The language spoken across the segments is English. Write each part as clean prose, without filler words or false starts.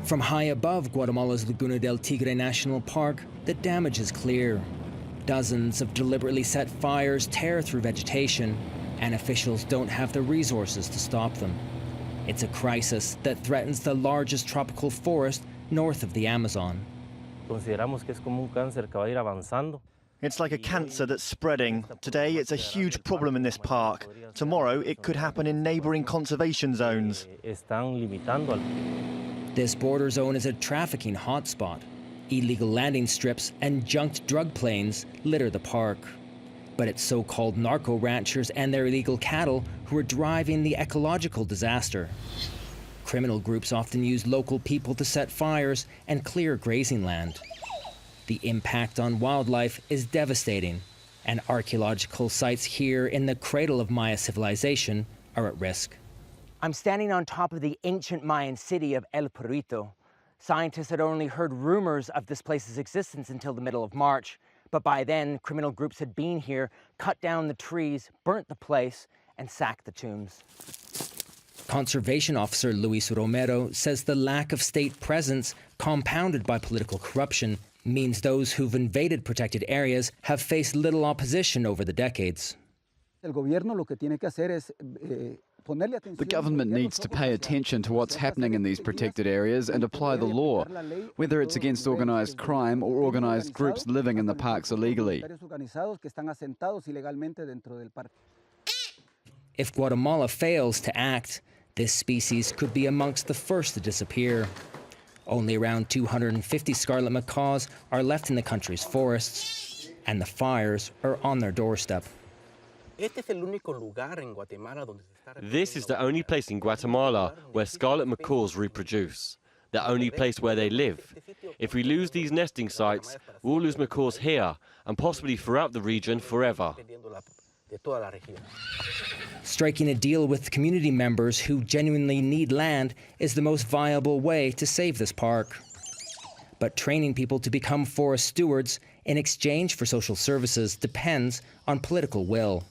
From high above Guatemala's Laguna del Tigre National Park, the damage is clear. Dozens of deliberately set fires tear through vegetation, and officials don't have the resources to stop them. It's a crisis that threatens the largest tropical forest north of the Amazon. It's like a cancer that's spreading. Today, it's a huge problem in this park. Tomorrow, it could happen in neighboring conservation zones. This border zone is a trafficking hotspot. Illegal landing strips and junked drug planes litter the park. But it's so-called narco ranchers and their illegal cattle who are driving the ecological disaster. Criminal groups often use local people to set fires and clear grazing land. The impact on wildlife is devastating, and archaeological sites here in the cradle of Maya civilization are at risk. I'm standing on top of the ancient Mayan city of El Perrito. Scientists had only heard rumors of this place's existence until the middle of March, but by then, criminal groups had been here, cut down the trees, burnt the place, and sacked the tombs. Conservation officer Luis Romero says the lack of state presence, compounded by political corruption, means those who've invaded protected areas have faced little opposition over the decades. The government needs to pay attention to what's happening in these protected areas and apply the law, whether it's against organised crime or organised groups living in the parks illegally. If Guatemala fails to act, this species could be amongst the first to disappear. Only around 250 scarlet macaws are left in the country's forests, and the fires are on their doorstep. This is the only place in Guatemala where scarlet macaws reproduce, the only place where they live. If we lose these nesting sites, we'll lose macaws here and possibly throughout the region forever. Striking a deal with community members who genuinely need land is the most viable way to save this park. But training people to become forest stewards in exchange for social services depends on political will.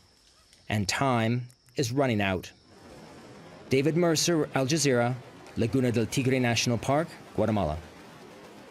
And time is running out. David Mercer, Al Jazeera, Laguna del Tigre National Park, Guatemala.